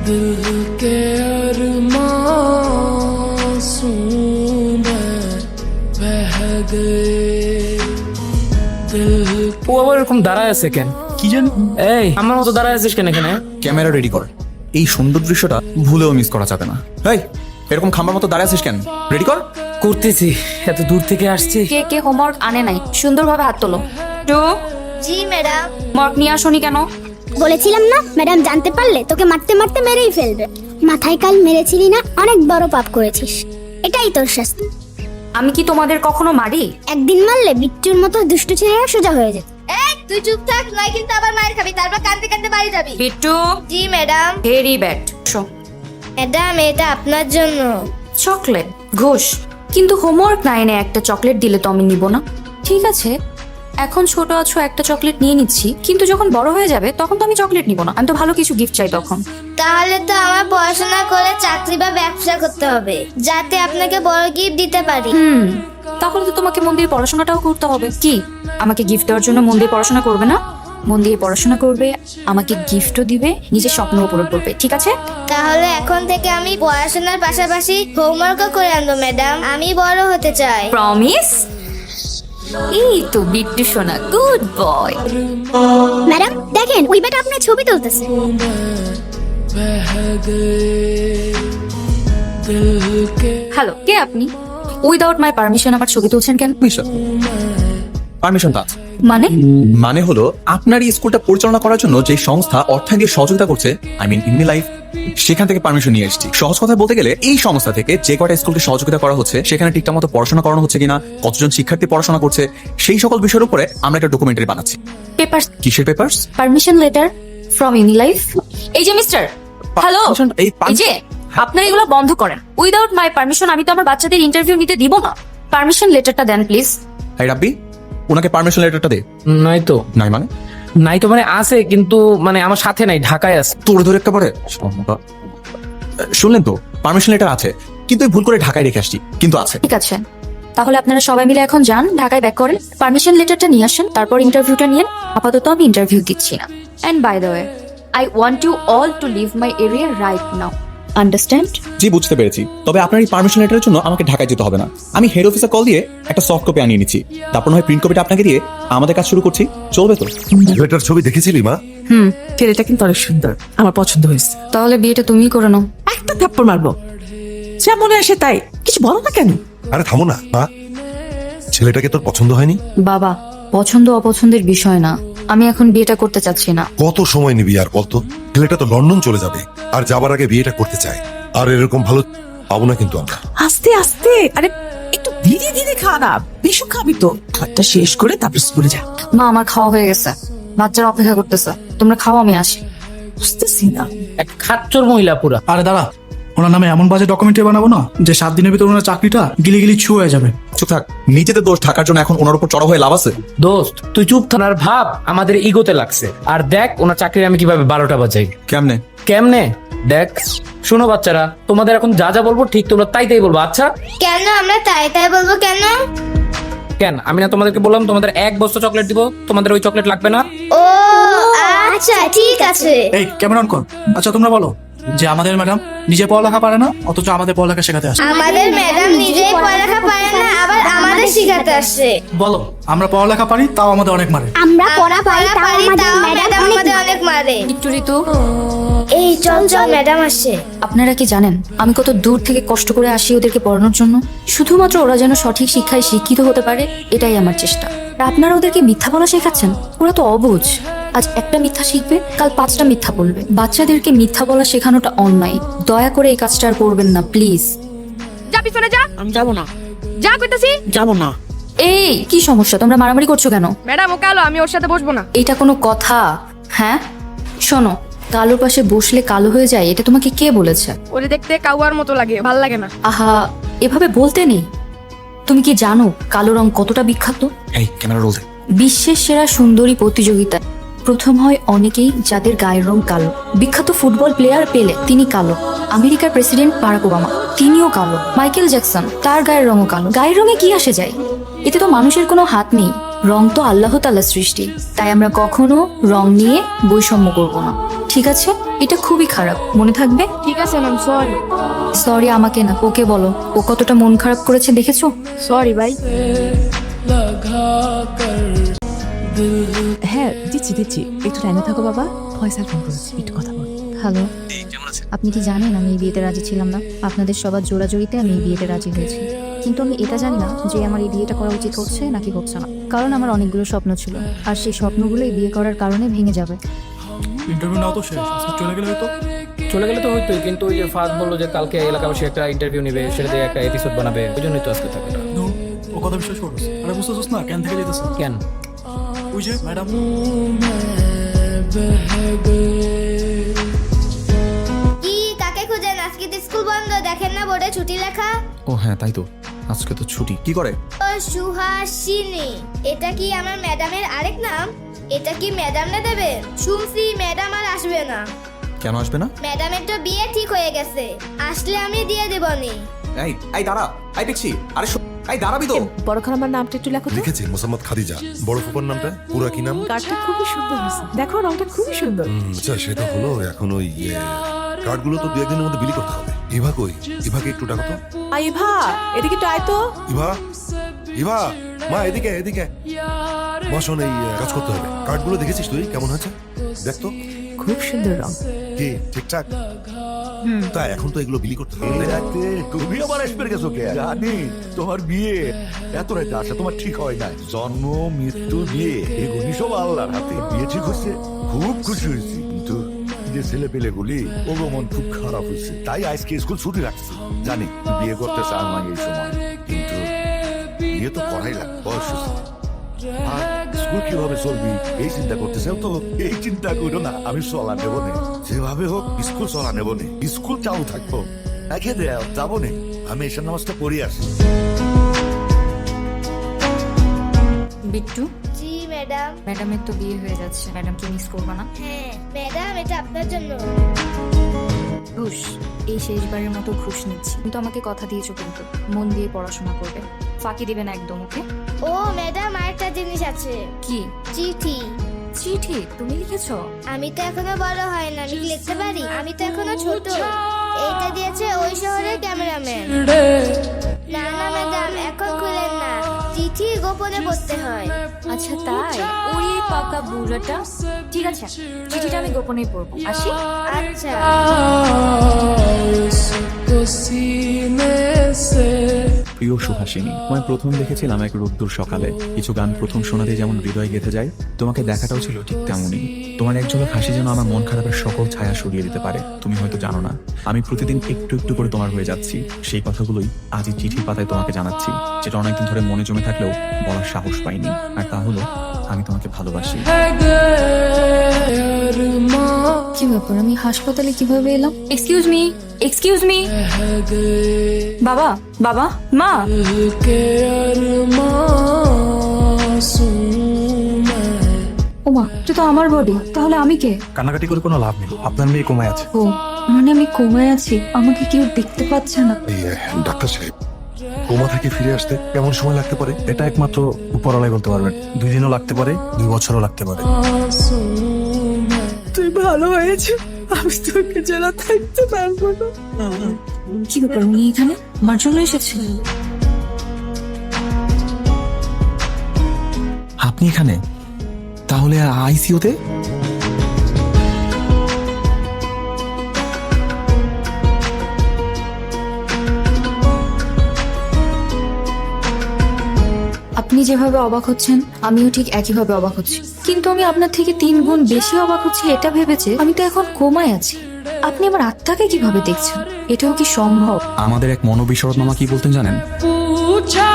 दिल के अरमासूम बह गए दिल ও আবার এরকম দাঁড়ায় আছে কেন? কি জানি। এই আমার মতো দাঁড়ায় আছিস কেন এখানে? ক্যামেরা রেডি কর, এই সুন্দর দৃশ্যটা ভুলেও মিস করা যাবে না। এই এরকম খাম্বার মতো দাঁড়ায় আছিস কেন? রেডি কর। করতেছি, এত দূর থেকে আসছি। কে কে হোমওয়ার্ক আনে নাই সুন্দরভাবে হাত তোলো। টু জি ম্যাডাম। হোমওয়ার্ক নিয়ে আসোনি কেন? বলেছিলাম না ম্যাডাম জানতে পারলে তোকে মারতে মারতে মেরেই ফেলবে। মাথায় কাল মেরেছিলি না, অনেক বড় পাপ করেছিস, এটাই তোর শাস্তি। আমি কি তোমাদের কখনো মারি? একদিন মারলে বিচ্ছুর মতো দুষ্টু ছেলেরা সোজা হয়ে যেত। এই তুই চুপ থাক, নয় কিন্তু আবার মার খাবি, তারপর কাঁদতে কাঁদতে বাড়ি যাবি। বিট্টু জি ম্যাডাম। Very bad. ম্যাডাম এটা আপনার জন্য। চকলেট ঘুষ, কিন্তু হোমওয়ার্ক না এনে একটা চকলেট দিলে তো আমি নিব না। ঠিক আছে, এখন ছোট আছো একটা চকলেট নিয়ে নিচ্ছি, কিন্তু যখন বড় হয়ে যাবে তখন তো আমি চকলেট নিব না, আমি তো ভালো কিছু গিফট চাই তখন। তাহলে তো আমার পড়াশোনা করে চাকরি বা ব্যবসা করতে হবে, যাতে আপনাকে বড় গিফট দিতে পারি। তাহলে তো তোমাকে মন দিয়ে পড়াশোনাটাও করতে হবে। কি আমাকে গিফট দেওয়ার জন্য মন দিয়ে পড়াশোনা করবে না? মন দিয়ে পড়াশোনা করবে, আমাকে গিফটও দিবে, নিজের স্বপ্ন পূরণ করবে, ঠিক আছে? তাহলে এখন থেকে আমি পড়াশোনার পাশাপাশি হোমওয়ার্কও করে আনবো ম্যাডাম, আমি বড় হতে চাই। প্রমিস? এই তো বিট্টু সোনা, গুড বয়। ম্যাডাম দেখেন ওই বেটা আপনার ছবি তুলতেছে। बह गए दिल के হ্যালো, কে আপনি? উইদাউট মাই পারমিশন আমার ছবি তুলছেন কেন? পারমিশন তা মানে হলো আপনার এই স্কুলটা পরিচালনা করার জন্য যে সংস্থা অর্থায়ন সহযোগিতা করছে, আই মিন ইমনি লাইফ, সেখান থেকে পারমিশন নিয়ে এসেছি। সহজ কথা বলতে গেলে এই সংস্থা থেকে যে কটা স্কুলকে সহযোগিতা করা হচ্ছে সেখানে ঠিকঠাক মতো পড়াশোনা করানো হচ্ছে কিনা, কতজন শিক্ষার্থী পড়াশোনা করছে, সেই সকল বিষয়ের উপরে আমরা একটা ডকুমেন্টারি বানাচ্ছি। পেপারস? কিসের papers? Permission letter from uni life. এই যে মিস্টার, হ্যালো, এই এই যে আপনারা এগুলো বন্ধ করেন। উইদাউট মাই পারমিশন আমি তো আমার বাচ্চাদের ইন্টারভিউ নিতে দিব না। পারমিশন লেটারটা দেন প্লিজ। এই রাব্বি, ওনাকে পারমিশন লেটারটা দে। নাই তো। নাই মানে? নাই তো মানে আছে, কিন্তু মানে আমার সাথে নাই, ঢাকায় আছে। তোর ধরে একটা পরে শুনলেন তো, পারমিশন লেটার আছে, কিন্তু এই ভুল করে ঢাকায় রেখে আসছি, কিন্তু আছে। ঠিক আছে, তাহলে আপনারা সবাই মিলে এখন যান, ঢাকায় ব্যাক করেন, পারমিশন লেটারটা নিয়ে আসেন, তারপর ইন্টারভিউটা নিয়ে। আপাতত আমি ইন্টারভিউ দিচ্ছি না। And by the way, I want you all to leave my area right now, understand? জি বুঝতে পেরেছি, তবে আপনার এই পারমিশন লেটারের জন্য আমাকে ঢাকায় যেতে হবে না। আমি হেড অফিসে কল দিয়ে একটা সফট কপি আনিয়ে নিচ্ছি, তারপর নয় প্রিন্ট কপিটা আপনাকে দিয়ে আমাদের কাজ শুরু করছি, চলবে তো? ছেলেটার ছবি দেখেছিলি মা? ছেলেটা কিন্তু অনেক সুন্দর, আমার পছন্দ হয়েছে। তাহলে বিয়েটা তুমিই করে নাও। একটা থাপ্পড় মারবো, যা মনে আসে তাই, কিছু বলো না কেন? আরে থামো না মা, ছেলেটাকে তোর পছন্দ হয়নি? বাবা, পছন্দ অপছন্দের বিষয় না, আমি এখন বিয়েটা করতে চাচ্ছি না। কত সময় নিবি আর বলতো? ছেলেটা তো লন্ডন চলে যাবে, আর যাবার আগে বিয়েটা করতে চায়, আর এরকম ভালো পাবো না কিন্তু আমরা। আস্তে আস্তে, আরে একটু ধীরে ধীরে খা না, বেশি খাবি তো। খাবারটা শেষ করে তারপর স্কুলে যা। মা, আমার খাওয়া হয়ে গেছে, বাচ্চারা অপেক্ষা করতেছে, তোমরা খাও, আমি আসি। বুঝতেছি না। এক খাচ্চর মহিলা পুরা। আরে দাঁড়া, ওনার নামে এমন বাজে ডকুমেন্টারি বানাবো না যে 7 দিনের ভিতর ওনার চাকরিটা গিলি গিলি ছু হয়ে যাবে। চুপ থাক, নিজেদের দোষ ঢাকার জন্য এখন ওনার উপর চড়া হয়ে লাভ আছে? দোস্ত তুই চুপ থাক, আর ভাব আমাদের ইগোতে লাগছে। আর দেখ ওনার চাকরি আমি কিভাবে 12টা বাজাই। কেমনে? কেমনে দেখ। শোনো বাচ্চারা, তোমাদের এখন যা যা বলবো ঠিক তোমরা তাই তাই বলবো, আচ্ছা? কেন আমরা তাই তাই বলবো কেন? কেন আমি না তোমাদেরকে বললাম তোমাদের 1 বস্তা চকলেট দিব, তোমাদের ওই চকলেট লাগবে না? ও আচ্ছা ঠিক আছে। এই ক্যামেরা অন কর। আচ্ছা তোমরা বলো যে আমাদের ম্যাডাম নিজে পড়ালেখা পারে না, অথচ আমাদের পড়ালেখা শেখাতে আসে। আমাদের ম্যাডাম নিজেই পড়ালেখা পারে না, আবার আমাদের শিখাতে আসছে। বলো আমরা পড়ালেখা পারি, তাও আমাদের অনেক মারে। আমরা পড়া পারি তাও ম্যাডাম আমাদের অনেক মারে। একটু ঋতু, এই চল চল ম্যাডাম আসছে। আপনারা কি জানেন আমি কত দূর থেকে কষ্ট করে আসি ওদেরকে পড়ানোর জন্য? শুধুমাত্র ওরা যেন সঠিক শিক্ষায় শিক্ষিত হতে পারে, এটাই আমার চেষ্টা। আর আপনারা ওদেরকে মিথ্যা বলা শেখাচ্ছেন, ওরা তো অবুঝ। আজ একটা মিথ্যা শিখবে, কাল 5টা মিথ্যা বলবে। বাচ্চাদেরকে মিথ্যা বলা শেখানোটা অন্যায়, দয়া করে এই কাজটা আর করবেন না প্লিজ। যা পিছনে যা। আমি যাবো না, যা কইতাছি। যাবো না। এই কি সমস্যা, তোমরা মারামারি করছো কেন? ম্যাডাম ও কালো, আমি ওর সাথে বসবো না। এটা কোনো কথা? হ্যাঁ শোনো, কালোর পাশে বসলে কালো হয়ে যায়, এটা তোমাকে কে বলেছে? ওরে দেখতে কাউয়ার মতো লাগে, ভাল লাগে না। আহা, এভাবে বলতে নেই। তুমি কি জানো কালো রং কতটা বিখ্যাত? এই ক্যামেরা রোল দে। বিশ্বের সেরা সুন্দরী প্রতিযোগিতায় প্রথম হয় অনেকেই যাদের গায়ের রং কালো। বিখ্যাত ফুটবল প্লেয়ার পেলে, তিনি কালো। আমেরিকার প্রেসিডেন্ট বারাক ওবামা, তিনিও কালো। মাইকেল জ্যাকসন, তার গায়ের রঙও কালো। গায়ের রঙে কি আসে যায়? এতে তো মানুষের কোনো হাত নেই, রং তো আল্লাহ তাআলার সৃষ্টি। তাই আমরা কখনো রং নিয়ে বৈষম্য করব না, ঠিক আছে, এটা খুবই খারাপ, মনে থাকবে। ঠিক আছে ম্যাম, সরি। সরি আমাকে না, ওকে বলো। ও কতটা মন খারাপ করেছে দেখেছো? সরি ভাই। लगा कर दिल হ্যাঁ দিচ্ছি দিচ্ছি, একটু টাইমে থাকো বাবা। ফয়সাল ফোন করেছি, একটু কথা বল। হ্যালো, আপনি কি জানেন আমি এই বিয়েতে রাজি ছিলাম না? আপনাদের সবার জোরাজোরিতে আমি এই বিয়েতে রাজি হয়েছি, কিন্তু আমি এটা জানি না যে আমার এই বিয়েটা করা উচিত হচ্ছে নাকি হচ্ছে না। কারণ আমার অনেকগুলো স্বপ্ন ছিল, আর সেই স্বপ্নগুলো এই বিয়ে করার কারণে ভেঙে যাবে। ইন্টারভিউ নাও তো শেষ, আজকে চলে গেলে হয়তো। চলে গেলে তো হইতোই, কিন্তু ওই যে ফাদ বললো যে কালকে এলাকাবাসী একটা ইন্টারভিউ নেবে, সেটা দিয়ে একটা এপিসোড বানাবে, ওই জন্যই তো আজকে থাকে না। ধুর, ও কথা বিশ্বাস করো। আরে বুঝতেছিস না কেন থেকে যেতেছে? কেন? ওই যে ম্যাডাম। কি কাকে খুঁজেন? আজকে তো স্কুল বন্ধ, দেখেন না বোর্ডে ছুটি লেখা। ও হ্যাঁ, তাই তো, আজকে তো ছুটি। কি করে? ও সুহাসিনী, এটা কি আমার ম্যাডামের আরেক নাম? এটা কি ম্যাডাম না দেবে? শুনছি ম্যাডাম আর আসবে না। কেন আসবে না? ম্যাডামের তো বিয়ে ঠিক হয়ে গেছে, আসলে আমি দিয়ে দেবনি। এই দাঁড়া, এই পিচ্ছি, আরে এই দাঁড়াবি তো। বড় খালামার নামটা একটু লেখো তো। লিখেছি মোসাম্মদ খাদিজা। বড় ফুপার নামটা পুরা কি নাম? কার্ডটা খুবই সুন্দর হয়েছে, দেখো রংটা খুবই সুন্দর। আচ্ছা সেটা হলো, এখন ওই কার্ডগুলো তো 2-1 দিনের মধ্যে বিলি করতে হবে। ইভা কই? ইভাকে একটু ডাকো তো। ইভা, এদিকে একটু আয় তো। ইভা, ইভা, মা এদিকে এদিকে। মা শোন, এই কাজ করতে হবে। কার্ডগুলো দেখেছিস তুই কেমন হয়েছে? দেখ তো। খুব সুন্দর রং। কি ঠিকঠাক? তা এখন তো এগুলো বিলি করতে হবে। তুমি আবার আসবে গেছো কে? জানি তোমার বিয়ে এত রাতে আসা তোমার ঠিক হয় না। জন্ম মৃত্যু বিয়ে এগুলি সব আল্লাহর হাতে। বিয়ে ঠিক হচ্ছে, খুব খুশি হয়েছি, কিন্তু যে ছেলে পেলে গুলি ওগো মন খুব খারাপ হয়েছে। তাই আজকে স্কুল ছুটি রাখছি। জানি বিয়ে করতে চান না এই সময়, কিন্তু বিয়ে তো করাই লাগবে, বয়স হয়েছে। আর স্কুল কিভাবে চলবি এই চিন্তা করতেছেও তো। এই চিন্তা করো না, আমি চলা নেবো না, যেভাবে হোক স্কুল চলা নেবো না। স্কুল চালু থাকবো, একে দেও যাবো না। আমি এসব নামাজটা পড়ে আসি। বিট্টু, জি ম্যাডাম। ম্যাডামের তো বিয়ে হয়ে যাচ্ছে, ম্যাডামকে মিস করবা না? হ্যাঁ ম্যাডাম, এটা আপনার জন্য। ঘুষ, এই শেষবারের মতো ঘুষ নিচ্ছি, কিন্তু আমাকে কথা দিয়েছো কিন্তু মন দিয়ে পড়াশোনা করবে, ফাঁকি দিবে না একদম, ওকে? ও ম্যাডাম, আরেকটা জিনিস আছে। কি? চিঠি। চিঠি তুমি লিখেছো? আমি তো এখনো বড় হয় না, আমি কি লিখতে পারি? আমি তো এখনো ছোট। এইটা দিয়েছে ওই শহরের ক্যামেরাম্যান। না না ম্যাডাম, এখন খুলেন না, চিঠি গোপনে পড়তে হয়। আচ্ছা তাই? ওরে পাকা বুড়াটা। ঠিক আছে, চিঠিটা আমি গোপনেই পড়বো, আসি। আচ্ছা। उसको सीने से প্রিয় সুহাসিনী, তোমায় প্রথম দেখেছিলাম এক রোদ্দুর সকালে। কিছু গান প্রথম শোনাতে যেমন হৃদয় গেঁথে যায়, তোমাকে দেখাটাও ছিল ঠিক তেমনই। তোমার এক ঝলক হাসি যেন আমার মন খারাপের সকল ছায়া সরিয়ে দিতে পারে। তুমি হয়তো জানো না, আমি প্রতিদিন একটু একটু করে তোমার হয়ে যাচ্ছি। সেই কথাগুলোই আজ এই চিঠির পাতায় তোমাকে জানাচ্ছি, যেটা অনেকদিন ধরে মনে জমে থাকলেও বলার সাহস পাইনি। আর তা হলো, আমি তোমাকে ভালোবাসি। কি ব্যাপার, আমি হাসপাতালে কিভাবে এলাম? Excuse me, excuse me. বাবা, বাবা, মা। के अरमासूम है ও মা, এটা তো আমার বডি, তাহলে আমি কে? কান্নাকাটি করে কোনো লাভ নেই, আপনার মেয়ে কমায় আছে। ও মানে আমি কোমায় আছি, আমাকে কেউ দেখতে পাচ্ছে না? এই ডাক্তার সাহেব, কোমা থেকে ফিরে আসতে কেমন সময় লাগতে পারে? এটা একমাত্র উপরওয়ালাই বলতে পারবেন। 2 দিনও লাগতে পারে, 2 বছরও লাগতে পারে। मासूम है তুই ভালো হয়েছে, আমি তোকে ছাড়া থাকতে পারবো না। কি ব্যাপার, উনি এখানে আমার জন্য এসেছে? আপনি এখানে? তাহলে আইসিইউতে? আপনি যেভাবে অবাক হচ্ছেন আমিও ঠিক একইভাবে অবাক হচ্ছি, কিন্তু আমি আপনার থেকে 3 গুণ বেশি অবাক হচ্ছি এটা ভেবেছে আমি তো এখন কোমায় আছি। আপনি আমার আত্মাকে কিভাবে দেখছেন? এটাও কি সম্ভব? আমাদের এক মনোবিশরদ মামা কি বলতেন জানেন? पूछा